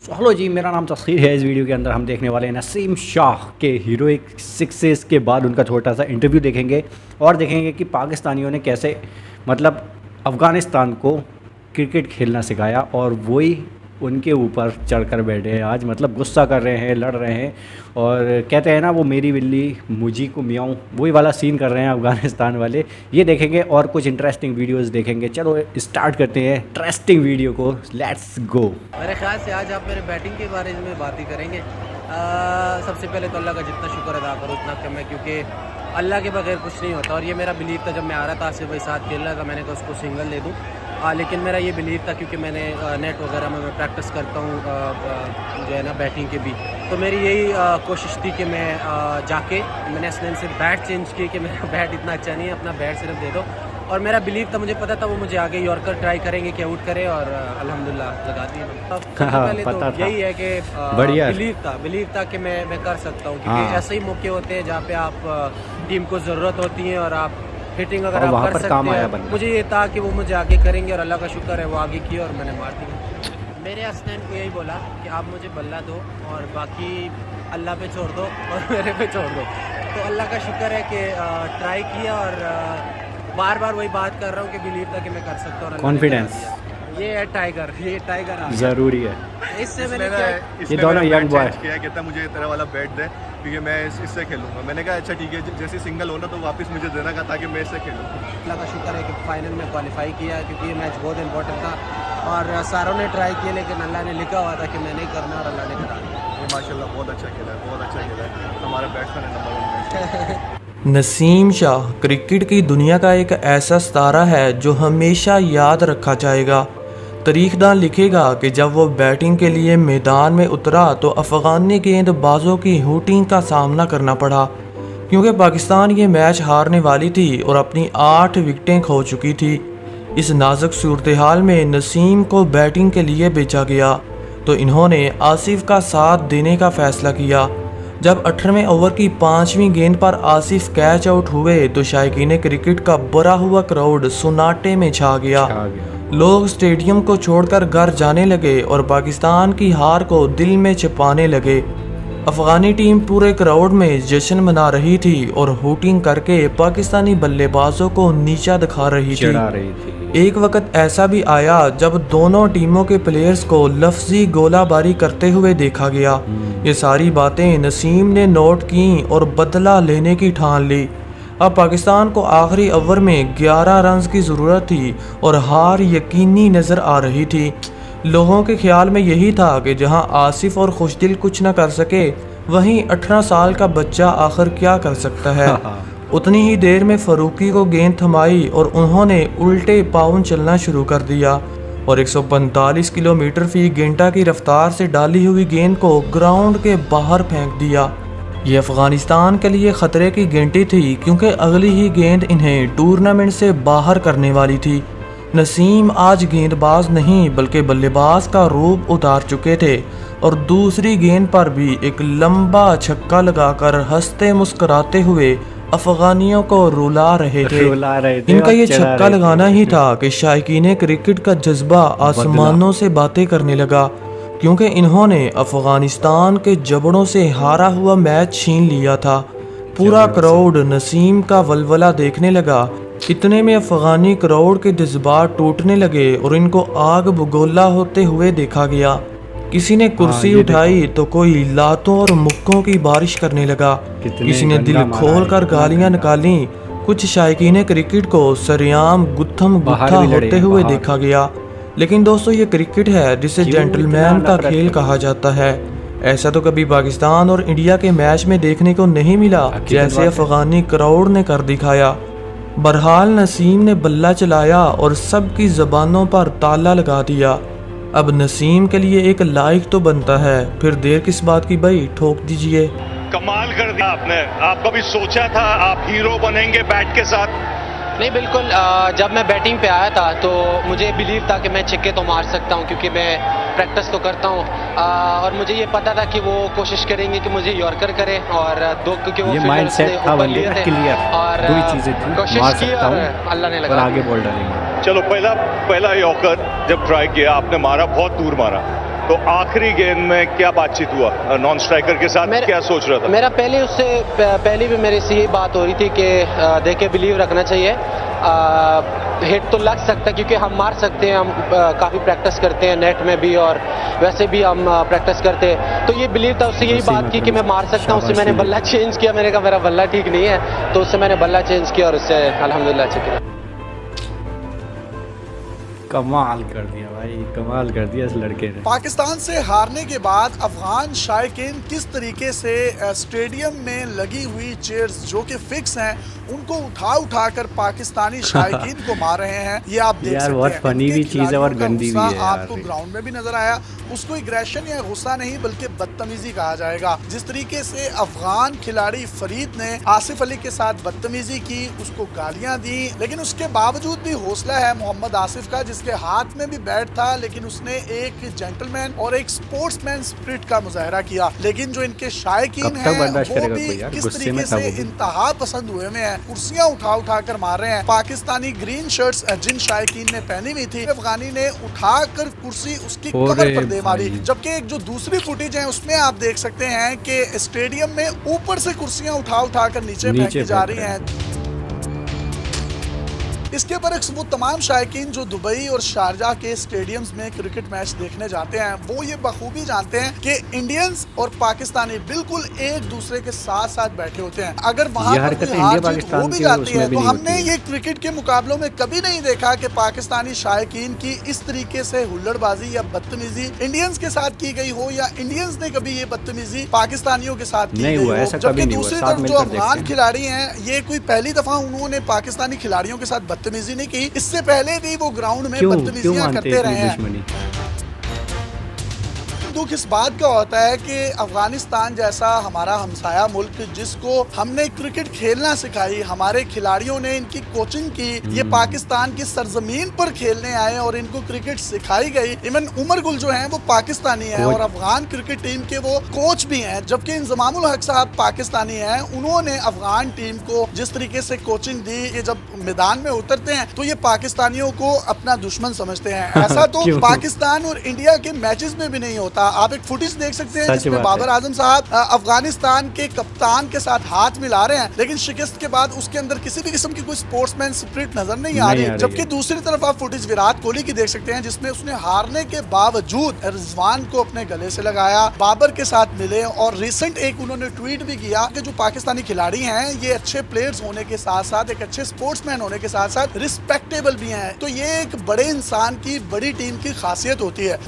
Hello जी, मेरा नाम तस्खीर है। इस वीडियो के अंदर हम देखने वाले हैं नसीम शाह के हीरोइक सक्सेस के बाद उनका छोटा सा इंटरव्यू देखेंगे और देखेंगे कि पाकिस्तानियों ने कैसे मतलब अफ़गानिस्तान को क्रिकेट खेलना सिखाया और वही उनके ऊपर चढ़कर बैठे हैं आज। मतलब गुस्सा कर रहे हैं, लड़ रहे हैं और कहते हैं ना वो मेरी बिल्ली मुझी को मियाऊं, वही वाला सीन कर रहे हैं अफ़गानिस्तान वाले। ये देखेंगे और कुछ इंटरेस्टिंग वीडियोस देखेंगे। चलो स्टार्ट करते हैं इंटरेस्टिंग वीडियो को, लेट्स गो। मेरे ख्याल से आज आप मेरे बैटिंग के बारे में बात ही करेंगे। सबसे पहले तो अल्लाह का जितना शुक्र अदा करो उतना कम है, क्योंकि अल्लाह के बगैर कुछ नहीं होता। और ये मेरा बिलीव था जब मैं आ रहा था, आसिफ भाई साथ खेल रहा था, मैंने कहा उसको सिंगल दे दूँ। लेकिन मेरा ये बिलीव था क्योंकि मैंने नेट वगैरह में मैं प्रैक्टिस करता हूँ जो है ना बैटिंग के भी, तो मेरी यही कोशिश थी कि मैं जाके मैंने असलन से बैट चेंज की कि मेरा बैट इतना अच्छा नहीं है, अपना बैट सिर्फ दे दो। और मेरा बिलीव था, मुझे पता था वो मुझे आगे यॉर्कर ट्राई करेंगे कि आउट करे, और अल्हम्दुलिल्लाह लगा दी। पहले तो यही है कि बिलीव था कि मैं कर सकता हूँ, क्योंकि ऐसे ही मौके होते हैं जहाँ पे आप टीम को ज़रूरत होती है और आप हिटिंग अगर आप कर सकते हैं। मुझे ये था कि वो मुझे आगे करेंगे और अल्लाह का शुक्र है वो आगे किया और मैंने मार दी। मेरे हसनैन को यही बोला कि आप मुझे बल्ला दो और बाकी अल्लाह पे छोड़ दो और मेरे पे छोड़ दो। तो अल्लाह का शुक्र है कि ट्राई किया और बार बार वही बात कर रहा हूँ कि बिलीव था कि मैं कर सकता हूँ। कॉन्फिडेंस ये है टाइगर, ये टाइगर ज़रूरी है। इससे मैंने ये दोनों यंग बॉय किया, कहता मुझे तेरा वाला बैट दे क्योंकि मैं इससे खेलूंगा। मैंने कहा अच्छा ठीक है, जैसे सिंगल होना तो वापस मुझे देना का ताकि मैं इससे खेलूँ। अल्लाह का शुक्र है कि फाइनल में क्वालिफाई किया, क्योंकि ये मैच बहुत इंपॉर्टेंट था और सारों ने ट्राई किया, लेकिन अल्लाह ने लिखा हुआ था कि मैं नहीं करना और अल्लाह ने करा दिया। ये माशाल्लाह बहुत अच्छा खेला है, बहुत अच्छा खेला है। हमारा बैट्समैन है नंबर 1। नसीम शाह क्रिकेट की दुनिया का एक ऐसा सितारा है जो हमेशा याद रखा जाएगा। तारीखदान लिखेगा कि जब वो बैटिंग के लिए मैदान में उतरा तो अफ़गानी गेंदबाजों की हूटिंग का सामना करना पड़ा, क्योंकि पाकिस्तान ये मैच हारने वाली थी और अपनी 8 विकेटें खो चुकी थी। इस नाजुक सूरत हाल में नसीम को बैटिंग के लिए भेजा गया तो इन्होंने आसिफ का साथ देने का फैसला किया। जब 18वें ओवर की 5वीं गेंद पर आसिफ कैच आउट हुए तो शायकीन क्रिकेट का बुरा हुआ क्राउड सुनाटे में छा गया। लोग स्टेडियम को छोड़कर घर जाने लगे और पाकिस्तान की हार को दिल में छिपाने लगे। अफगानी टीम पूरे क्राउड में जश्न मना रही थी और हूटिंग करके पाकिस्तानी बल्लेबाजों को नीचा दिखा रही थी। एक वक्त ऐसा भी आया जब दोनों टीमों के प्लेयर्स को लफ्जी गोलाबारी करते हुए देखा गया। ये सारी बातें नसीम ने नोट की और बदला लेने की ठान ली। अब पाकिस्तान को आखिरी ओवर में 11 रन की ज़रूरत थी और हार यकीनी नज़र आ रही थी। लोगों के ख्याल में यही था कि जहां आसिफ और खुशदिल कुछ न कर सके, वहीं 18 साल का बच्चा आखिर क्या कर सकता है। उतनी ही देर में फ़ारूकी को गेंद थमाई और उन्होंने उल्टे पाँव चलना शुरू कर दिया और 145 किलोमीटर फी घंटा की रफ्तार से डाली हुई गेंद को ग्राउंड के बाहर फेंक दिया। ये अफ़गानिस्तान के लिए ख़तरे की घंटी थी, क्योंकि अगली ही गेंद इन्हें टूर्नामेंट से बाहर करने वाली थी। नसीम आज गेंदबाज नहीं बल्कि बल्लेबाज का रूप उतार चुके थे और दूसरी गेंद पर भी एक लंबा छक्का लगाकर हंसते मुस्कुराते हुए अफगानियों को रुला रहे थे। इनका ये छक्का लगाना ही था कि शायकीन क्रिकेट का जज्बा आसमानों से बातें करने लगा, क्योंकि इन्होंने अफगानिस्तान के जबड़ों से हारा हुआ मैच छीन लिया था। पूरा क्राउड नसीम का वलवला देखने लगा। इतने में अफगानी क्राउड के जज्बात टूटने लगे और इनको आग बगोला होते हुए देखा गया। किसी ने कुर्सी उठाई तो कोई लातों और मुक्कों की बारिश करने लगा। किसी ने दिल खोलकर गालियां निकाली। कुछ शायकीन क्रिकेट को सरेआम गुत्थम गुत्था होते हुए देखा गया। लेकिन दोस्तों, ये क्रिकेट है जिसे जेंटलमैन का खेल कहा जाता है। ऐसा तो कभी पाकिस्तान और इंडिया के मैच में देखने को नहीं मिला जैसे अफगानी क्राउड ने कर दिखाया। बहरहाल नसीम ने बल्ला चलाया और सबकी ज़बानों पर ताला लगा दिया। अब नसीम के लिए एक लाइक तो बनता है, फिर देर किस बात की भाई, ठोक दीजिए। कमाल कर दिया आपने। आप कभी सोचा था आप हीरो बनेंगे बैट के साथ? नहीं, बिल्कुल। जब मैं बैटिंग पे आया था तो मुझे बिलीव था कि मैं छक्के तो मार सकता हूँ, क्योंकि मैं प्रैक्टिस तो करता हूँ और मुझे ये पता था कि वो कोशिश करेंगे कि मुझे यॉर्कर करे और दो, क्योंकि वो माइंडसेट था बंदे का क्लियर। और दो ही चीजें थी, कोशिश की और अल्लाह ने लगा आगे बॉल डालेंगे। चलो, पहला यॉर्कर जब ट्राई किया आपने मारा, बहुत दूर मारा, तो आखिरी गेंद में क्या बातचीत हुआ नॉन स्ट्राइकर के साथ, क्या सोच रहा था? मेरा पहले भी मेरे से यही बात हो रही थी कि देखे बिलीव रखना चाहिए। हिट तो लग सकता है क्योंकि हम मार सकते हैं, हम काफ़ी प्रैक्टिस करते हैं नेट में भी और वैसे भी हम प्रैक्टिस करते हैं। तो ये बिलीव था, उससे यही बात की कि मैं मार सकता हूँ। उससे मैंने बल्ला चेंज किया, मैंने कहा मेरा बल्ला ठीक नहीं है, तो उससे मैंने बल्ला चेंज किया और उससे अल्हम्दुलिल्लाह अच्छा किया। कमाल कर दिया भाई, कमाल कर दिया इस लड़के ने। पाकिस्तान से हारने के बाद अफगान शायकीन किस तरीके से स्टेडियम में लगी हुई चेयर्स जो कि फिक्स हैं उनको उठा कर पाकिस्तानी शायकीन को मार रहे हैं। ये आप देख सकते हैं। बहुत फनी भी चीज़ है और गंदी भी है। आपको ग्राउंड में भी नजर आया। उसको एग्रेशन या गुस्सा नहीं बल्कि बदतमीजी कहा जाएगा। जिस तरीके से अफगान खिलाड़ी फरीद ने आसिफ अली के साथ बदतमीजी की, उसको गालियां दी, लेकिन उसके बावजूद भी हौसला है मोहम्मद आसिफ का, जिसके हाथ में भी बैट था, लेकिन उसने एक जेंटलमैन और एक स्पोर्ट्समैन स्पिरिट का मुजाहरा किया। लेकिन जो इनके शायकीन हैं वो भी किस तरीके से इंतहा पसंद हुए में है, कुर्सियां उठा कर मार रहे हैं। पाकिस्तानी ग्रीन शर्ट्स जिन शायकीन ने पहनी हुई थी, अफगानी ने उठाकर कुर्सी उसकी कमर पर दे मारी। जबकि एक जो दूसरी फुटेज है उसमें आप देख सकते हैं कि स्टेडियम में ऊपर से कुर्सियां उठा कर नीचे फेंकी जा रही हैं। इसके बरक्स वो तमाम शायकीन जो दुबई और शारजाह के स्टेडियम्स में क्रिकेट मैच देखने जाते हैं वो ये बखूबी जानते हैं कि इंडियंस और पाकिस्तानी बिल्कुल एक दूसरे के साथ साथ बैठे होते हैं। अगर वहाँ पर कोई हार जीत हो भी जाती है तो हमने ये क्रिकेट के मुकाबलों में कभी नहीं देखा कि पाकिस्तानी शायकीन की इस तरीके से हुल्लड़बाजी या बदतमीजी इंडियंस के साथ की गई हो या इंडियंस ने कभी ये बदतमीजी पाकिस्तानियों के साथ की गई हो। जबकि दूसरी तरफ जो अफगान खिलाड़ी हैं ये कोई पहली दफा उन्होंने पाकिस्तानी खिलाड़ियों के साथ बदतमीजी नहीं की, इससे पहले भी वो ग्राउंड में बदतमीजियां करते रहे हैं। दुख इस बात का होता है कि अफगानिस्तान जैसा हमारा हमसाया मुल्क जिसको हमने क्रिकेट खेलना सिखाई, हमारे खिलाड़ियों ने इनकी कोचिंग की, ये पाकिस्तान की सरजमीन पर खेलने आए और इनको क्रिकेट सिखाई गई। इवन उमर गुल जो हैं वो पाकिस्तानी हैं और अफगान क्रिकेट टीम के वो कोच भी हैं। जबकि इंजमामुल हक साहब पाकिस्तानी हैं, उन्होंने अफगान टीम को जिस तरीके से कोचिंग दी कि जब मैदान में उतरते हैं तो ये पाकिस्तानियों को अपना दुश्मन समझते हैं। ऐसा तो पाकिस्तान और इंडिया के मैचेस में भी नहीं होता। आप एक फुटेज देख सकते हैं जिसमें बाबर आजम साहब अफगानिस्तान के कप्तान के साथ हाथ मिला रहे हैं, लेकिन शिकस्त के बाद उसके अंदर किसी भी किस्म की कोई स्पोर्ट्समैन स्पिरिट नजर नहीं आ रही। जबकि दूसरी तरफ आप फुटेज विराट कोहली की देख सकते हैं जिसमें उसने हारने के बावजूद रिजवान को अपने गले से लगाया, बाबर के साथ मिले और रिसेंट एक उन्होंने ट्वीट भी किया कि जो पाकिस्तानी खिलाड़ी हैं ये अच्छे प्लेयर्स होने के साथ साथ एक अच्छे स्पोर्ट्समैन होने के साथ साथ रिस्पेक्टेबल भी हैं। तो ये एक बड़े इंसान की, बड़ी टीम की खासियत होती है।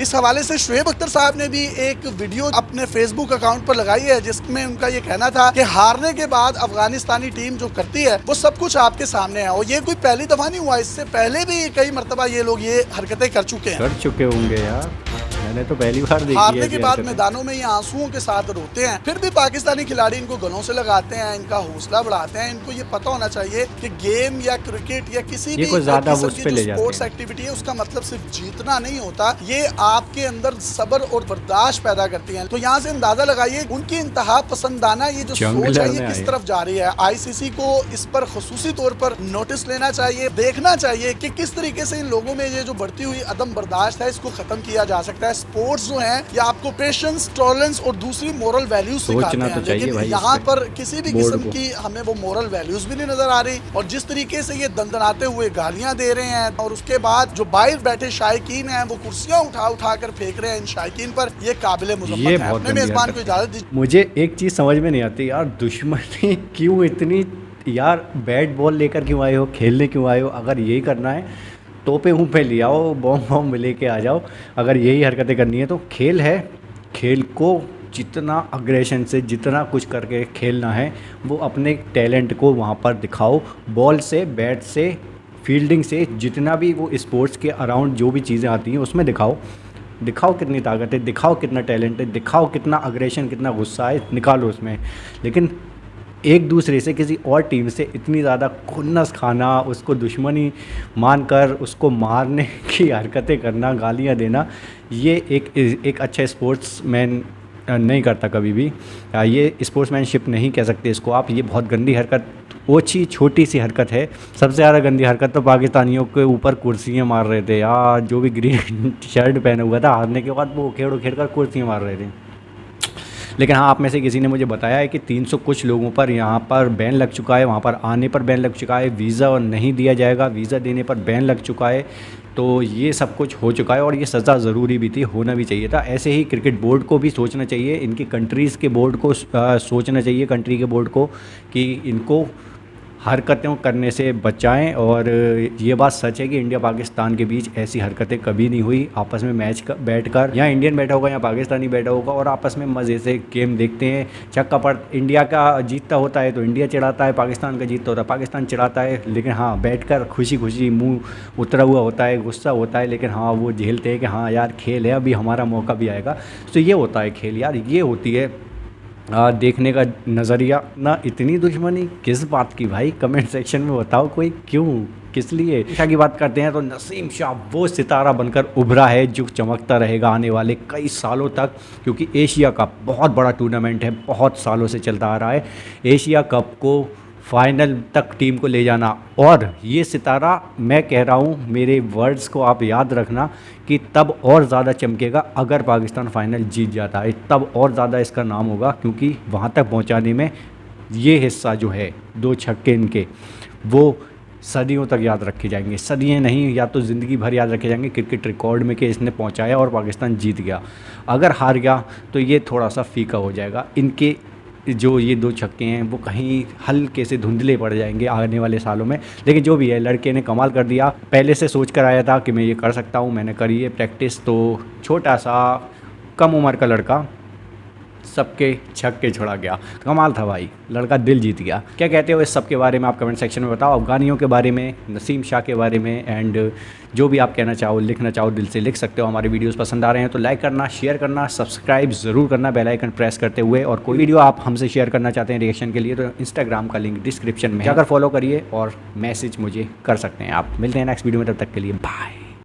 इस हवाले से शुएब अख्तर साहब ने भी एक वीडियो अपने फेसबुक अकाउंट पर लगाई है जिसमें उनका ये कहना था कि हारने के बाद अफगानिस्तानी टीम जो करती है वो सब कुछ आपके सामने है। और ये कोई पहली दफा नहीं हुआ, इससे पहले भी कई मरतबा ये लोग ये हरकतें कर चुके होंगे यार। मैंने तो पहली बार देखी है। हारने के बाद मैदानों में ये आंसुओं के साथ रोते हैं, फिर भी पाकिस्तानी खिलाड़ी इनको गलों से लगाते हैं, इनका हौसला बढ़ाते हैं। इनको ये पता होना चाहिए कि गेम या क्रिकेट या किसी भी स्पोर्ट्स एक्टिविटी है उसका मतलब सिर्फ जीतना नहीं होता, ये आपके अंदर सब्र और बर्दाश्त पैदा करती है। तो यहाँ से अंदाजा लगाइए उनकी इंतहा पसंदाना ये जो सोच है ये किस तरफ जा रही है। ICC को इस पर खुसूसी तौर पर नोटिस लेना चाहिए, देखना चाहिए कि किस तरीके से इन लोगों में ये जो बढ़ती हुई अदम बर्दाश्त है इसको खत्म किया जा सकता है। स्पोर्ट्स जो है ये आपको पेशेंस, टॉलरेंस और दूसरी मोरल वैल्यूज सिखाते हैं, लेकिन यहाँ पर किसी भी किस्म की हमें वो मोरल वैल्यूज भी नहीं नजर आ रही। और जिस तरीके से ये दंदनाते हुए गालियां दे रहे हैं और उसके बाद जो बाहर बैठे शायकीन हैं वो कुर्सियां उठा कर फेंक रहे हैं इन शायकीन पर, ये काबिल मुज़म्मत है। अपने मेजबान को इजाजत दीजिए। मुझे एक चीज़ समझ में नहीं आती यार, दुश्मनी क्यों इतनी यार? बैट बॉल लेकर क्यों आए हो, खेलने क्यों आए हो? अगर यही करना है तोपे मुँह पे ले आओ, बॉम्ब लेके आ जाओ। अगर यही हरकतें करनी है तो खेल है, खेल को जितना अग्रेशन से जितना कुछ करके खेलना है वो अपने टैलेंट को वहाँ पर दिखाओ। बॉल से, बैट से, फील्डिंग से, जितना भी वो स्पोर्ट्स के अराउंड जो भी चीज़ें आती हैं उसमें दिखाओ कितनी ताकत है, दिखाओ कितना टैलेंट है, दिखाओ कितना अग्रेशन, कितना गुस्सा है, निकालो उसमें। लेकिन एक दूसरे से, किसी और टीम से इतनी ज़्यादा खुन्नस खाना, उसको दुश्मनी मानकर उसको मारने की हरकतें करना, गालियां देना, ये एक अच्छा स्पोर्ट्समैन नहीं करता कभी भी। ये स्पोर्ट्समैनशिप नहीं कह सकते इसको आप, ये बहुत गंदी हरकत ओछी छोटी सी हरकत है। सबसे ज़्यादा गंदी हरकत तो पाकिस्तानियों के ऊपर कुर्सियाँ मार रहे थे यार, जो भी ग्रीन शर्ट पहना हुआ था, हारने के बाद वो उखेड़ कर कुर्सियाँ मार रहे थे। लेकिन हाँ, आप में से किसी ने मुझे बताया है कि 300 कुछ लोगों पर यहाँ पर बैन लग चुका है, वहाँ पर आने पर बैन लग चुका है, वीज़ा नहीं दिया जाएगा, वीज़ा देने पर बैन लग चुका है। तो ये सब कुछ हो चुका है और ये सज़ा ज़रूरी भी थी, होना भी चाहिए था। ऐसे ही क्रिकेट बोर्ड को भी सोचना चाहिए, इनकी कंट्रीज़ के बोर्ड को सोचना चाहिए, कंट्री के बोर्ड को, कि इनको हरकतें करने से बचाएं। और ये बात सच है कि इंडिया पाकिस्तान के बीच ऐसी हरकतें कभी नहीं हुई। आपस में मैच बैठकर, या इंडियन बैठा होगा या पाकिस्तानी बैठा होगा, और आपस में मज़े से गेम देखते हैं। छक्का पर इंडिया का जीतता होता है तो इंडिया चिढ़ाता है, पाकिस्तान का जीतता होता है पाकिस्तान चिढ़ाता है। लेकिन हाँ, बैठकर खुशी खुशी मुँह उतरा हुआ होता है, गुस्सा होता है, लेकिन हाँ वो झेलते हैं कि हाँ यार खेल है, अभी हमारा मौका भी आएगा। तो ये होता है खेल यार, ये होती है देखने का नज़रिया। ना इतनी दुश्मनी किस बात की भाई, कमेंट सेक्शन में बताओ कोई, क्यों, किस लिए। शाह की बात करते हैं तो नसीम शाह वो सितारा बनकर उभरा है जो चमकता रहेगा आने वाले कई सालों तक, क्योंकि एशिया कप बहुत बड़ा टूर्नामेंट है, बहुत सालों से चलता आ रहा है। एशिया कप को फाइनल तक टीम को ले जाना, और ये सितारा, मैं कह रहा हूँ, मेरे वर्ड्स को आप याद रखना, कि तब और ज़्यादा चमकेगा अगर पाकिस्तान फाइनल जीत जाता है, तब और ज़्यादा इसका नाम होगा। क्योंकि वहाँ तक पहुँचाने में ये हिस्सा जो है, 2 छक्के इनके, वो सदियों तक याद रखे जाएंगे। सदियाँ नहीं, या तो ज़िंदगी भर याद रखे जाएंगे क्रिकेट रिकॉर्ड में कि इसने पहुँचाया और पाकिस्तान जीत गया। अगर हार गया तो ये थोड़ा सा फीका हो जाएगा। इनके जो ये 2 छक्के हैं वो कहीं हल्के से धुंधले पड़ जाएंगे आने वाले सालों में। लेकिन जो भी है, लड़के ने कमाल कर दिया। पहले से सोच कर आया था कि मैं ये कर सकता हूँ, मैंने करी है प्रैक्टिस। तो छोटा सा कम उम्र का लड़का सबके छक्के छुड़ा गया, कमाल था भाई, लड़का दिल जीत गया। क्या कहते हो इस सब के बारे में आप कमेंट सेक्शन में बताओ, अफगानियों के बारे में, नसीम शाह के बारे में, एंड जो भी आप कहना चाहो, लिखना चाहो, दिल से लिख सकते हो। हमारे वीडियोस पसंद आ रहे हैं तो लाइक करना, शेयर करना, सब्सक्राइब ज़रूर करना बेल आइकन प्रेस करते हुए। और कोई वीडियो आप हमसे शेयर करना चाहते हैं रिएक्शन के लिए तो इंस्टाग्राम का लिंक डिस्क्रिप्शन में जाकर फॉलो करिए और मैसेज मुझे कर सकते हैं आप। मिलते हैं नेक्स्ट वीडियो में, तब तक के लिए बाय।